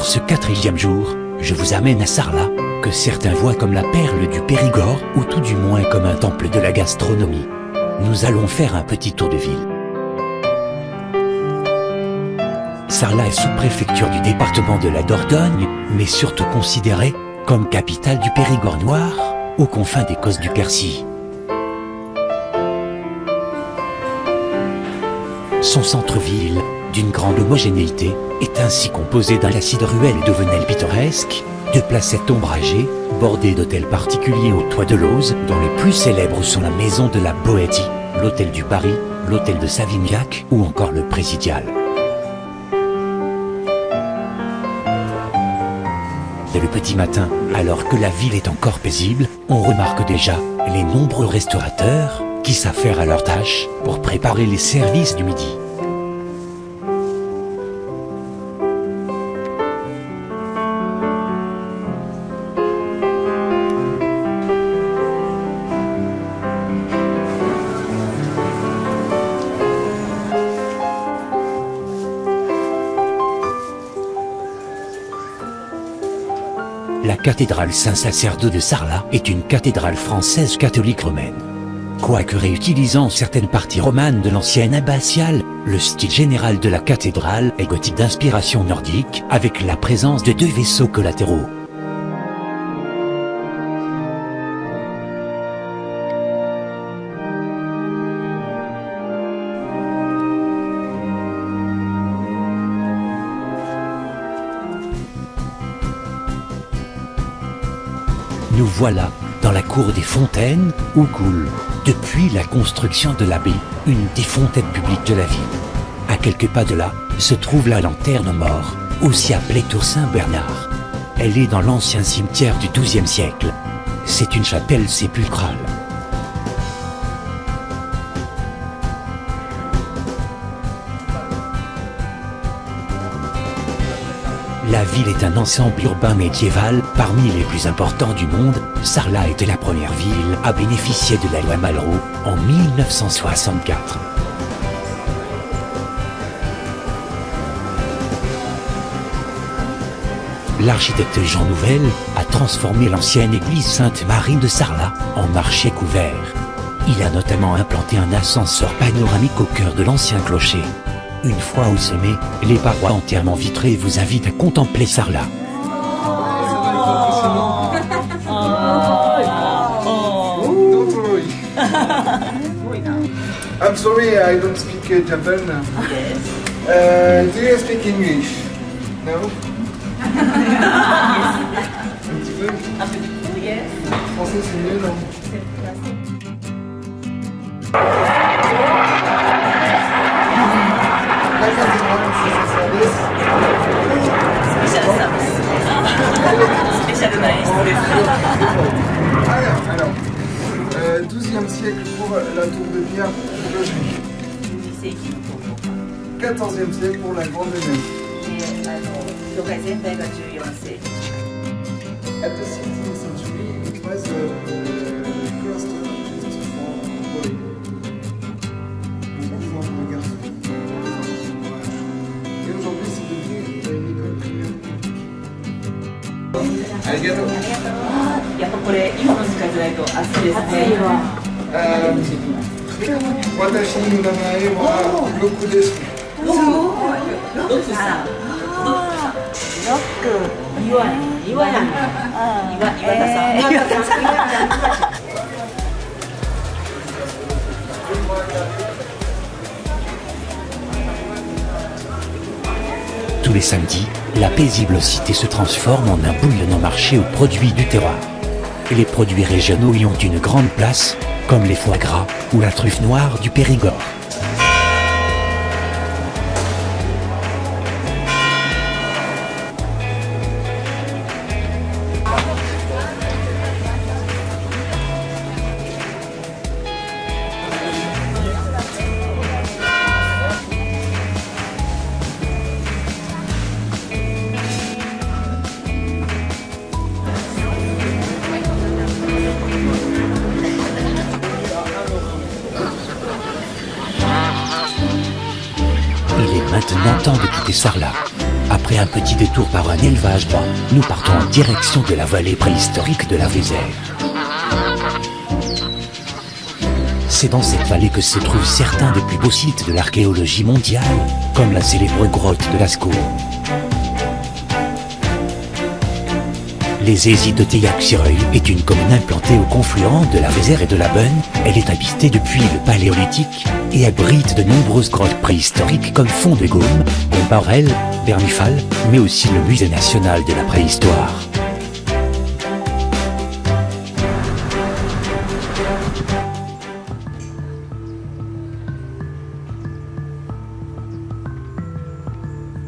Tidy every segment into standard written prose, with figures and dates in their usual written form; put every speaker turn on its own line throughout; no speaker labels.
Pour ce 4e jour, je vous amène à Sarlat, que certains voient comme la perle du Périgord, ou tout du moins comme un temple de la gastronomie. Nous allons faire un petit tour de ville. Sarlat est sous-préfecture du département de la Dordogne, mais surtout considérée comme capitale du Périgord noir, aux confins des Causses du Quercy. Son centre-ville, d'une grande homogénéité, est ainsi composé d'un lacis de ruelles et de venelles pittoresques, de placettes ombragées, bordées d'hôtels particuliers au toit de lauze, dont les plus célèbres sont la Maison de la Boétie, l'Hôtel du Paris, l'Hôtel de Savignac ou encore le Présidial. Dès le petit matin, alors que la ville est encore paisible, on remarque déjà les nombreux restaurateurs qui s'affairent à leur tâche pour préparer les services du midi. La cathédrale Saint-Sacerdo de Sarlat est une cathédrale française catholique romaine. Quoique réutilisant certaines parties romanes de l'ancienne abbatiale, le style général de la cathédrale est gothique d'inspiration nordique, avec la présence de 2 vaisseaux collatéraux. Nous voilà dans la cour des fontaines, où coule, depuis la construction de l'abbaye, une des fontaines publiques de la ville. À quelques pas de là, se trouve la lanterne mort, aussi appelée Tour Saint-Bernard. Elle est dans l'ancien cimetière du XIIe siècle. C'est une chapelle sépulcrale. La ville est un ensemble urbain médiéval, parmi les plus importants du monde. Sarlat était la première ville à bénéficier de la loi Malraux en 1964. L'architecte Jean Nouvel a transformé l'ancienne église Sainte-Marie de Sarlat en marché couvert. Il a notamment implanté un ascenseur panoramique au cœur de l'ancien clocher. Une fois au sommet, les parois entièrement vitrées vous invitent à contempler Sarlat.
I'm sorry, I don't speak Japan.
Yes.
Do you speak English? No? Un petit peu.
Un petit peu, yes.
Français, c'est mieux, non? Alors, 12e siècle pour la tour de pierre clocher. 14e siècle pour la grande nef. At the 16th century, it was a cloister just for boy. Et aujourd'hui, c'est devenu une école primaire. Arigato.
やっぱこれ今の時間じゃないと暑いですね。
私の名前はロックです。
ロックさん。岩田さん。
Tous les samedis, la paisible cité se transforme en un bouillonnant marché aux produits du terroir. Et les produits régionaux y ont une grande place, comme les foie gras ou la truffe noire du Périgord. Il est maintenant temps de quitter Sarlat. Après un petit détour par un élevage bas, nous partons en direction de la vallée préhistorique de la Vézère. C'est dans cette vallée que se trouvent certains des plus beaux sites de l'archéologie mondiale, comme la célèbre grotte de Lascaux. Les Hésies de Teillac-sur-Œil est une commune implantée au confluent de la Vézère et de la Bonne. Elle est habitée depuis le Paléolithique et abrite de nombreuses grottes préhistoriques comme Fond de Gaume, Combarel, Bernifal, mais aussi le Musée national de la préhistoire.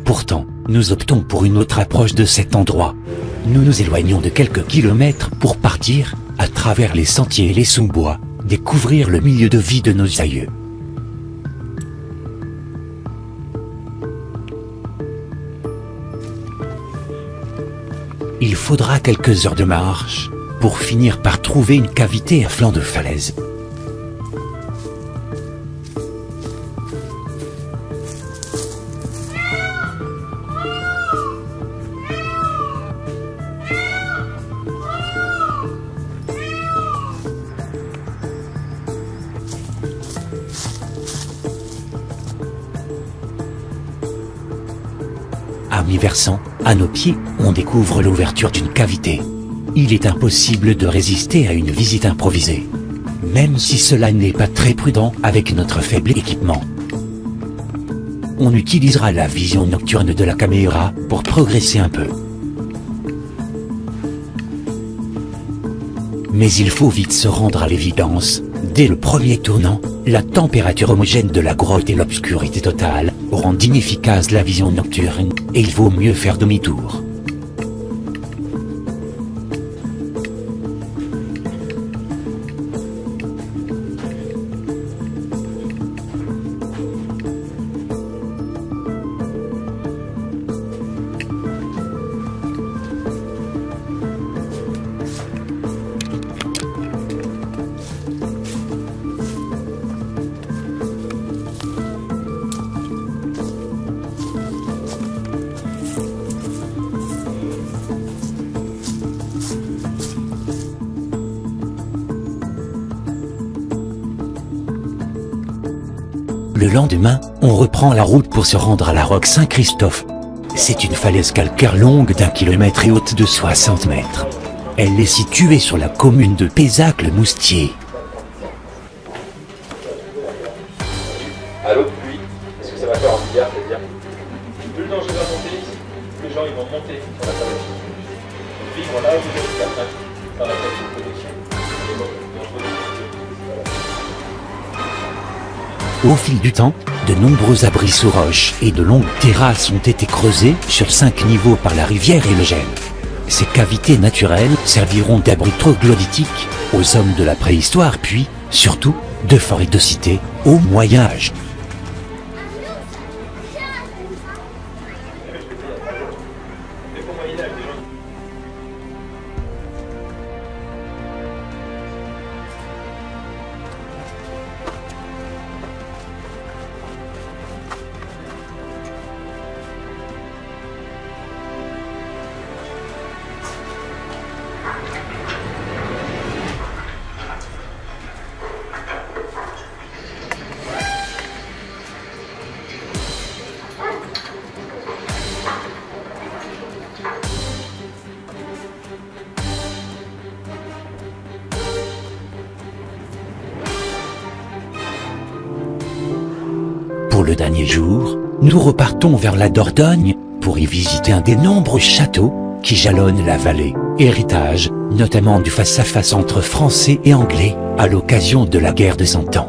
Pourtant, nous optons pour une autre approche de cet endroit. Nous nous éloignons de quelques kilomètres pour partir, à travers les sentiers et les sous-bois, découvrir le milieu de vie de nos aïeux. Il faudra quelques heures de marche, pour finir par trouver une cavité à flanc de falaise. À mi-versant, à nos pieds, on découvre l'ouverture d'une cavité. Il est impossible de résister à une visite improvisée. Même si cela n'est pas très prudent avec notre faible équipement. On utilisera la vision nocturne de la caméra pour progresser un peu. Mais il faut vite se rendre à l'évidence. Dès le premier tournant, la température homogène de la grotte et l'obscurité totale rendent inefficace la vision nocturne, et il vaut mieux faire demi-tour. Le lendemain, on reprend la route pour se rendre à la roque Saint-Christophe. C'est une falaise calcaire longue d'1 kilomètre et haute de 60 mètres. Elle est située sur la commune de Pézac-le-Moustier.
À l'eau de pluie, est-ce que ça va faire en hiver, c'est-à-dire plus le danger va monter ici, plus les gens ils vont monter sur la falaise. Vivre là, vous êtes capable par la tête de protection.
Au fil du temps, de nombreux abris sous roches et de longues terrasses ont été creusées sur 5 niveaux par la rivière et le gel. Ces cavités naturelles serviront d'abri troglodytique aux hommes de la préhistoire puis, surtout, de forêts de cité au Moyen-Âge. Pour le dernier jour, nous repartons vers la Dordogne pour y visiter un des nombreux châteaux qui jalonnent la vallée, héritage notamment du face-à-face entre Français et Anglais à l'occasion de la guerre de Cent Ans.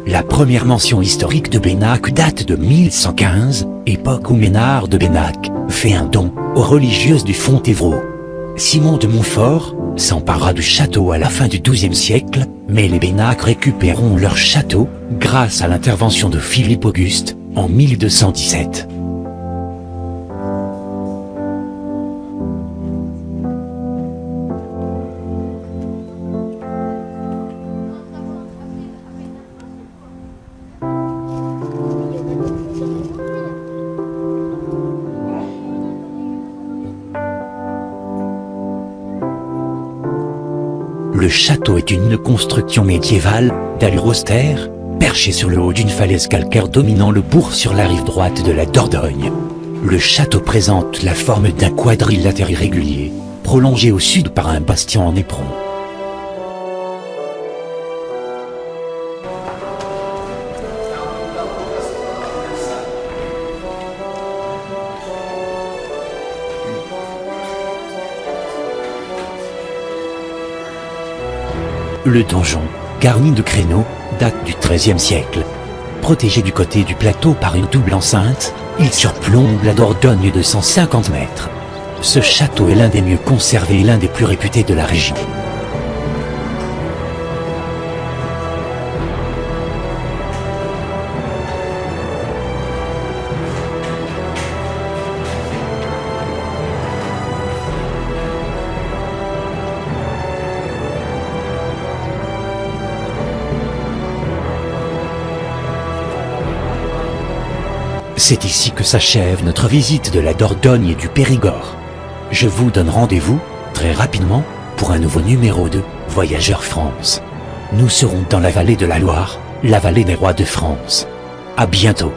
La première mention historique de Bénac date de 1115, époque où Ménard de Bénac fait un don aux religieuses du Fontevraud. Simon de Montfort s'emparera du château à la fin du XIIe siècle, mais les Bénac récupéreront leur château grâce à l'intervention de Philippe Auguste en 1217. Le château est une construction médiévale, d'allure austère, perché sur le haut d'une falaise calcaire dominant le bourg sur la rive droite de la Dordogne. Le château présente la forme d'un quadrilatère irrégulier, prolongé au sud par un bastion en éperon. Le donjon, garni de créneaux, date du XIIIe siècle. Protégé du côté du plateau par une double enceinte, il surplombe la Dordogne de 150 mètres. Ce château est l'un des mieux conservés et l'un des plus réputés de la région. C'est ici que s'achève notre visite de la Dordogne et du Périgord. Je vous donne rendez-vous, très rapidement, pour un nouveau numéro de Voyageurs France. Nous serons dans la vallée de la Loire, la vallée des rois de France. À bientôt.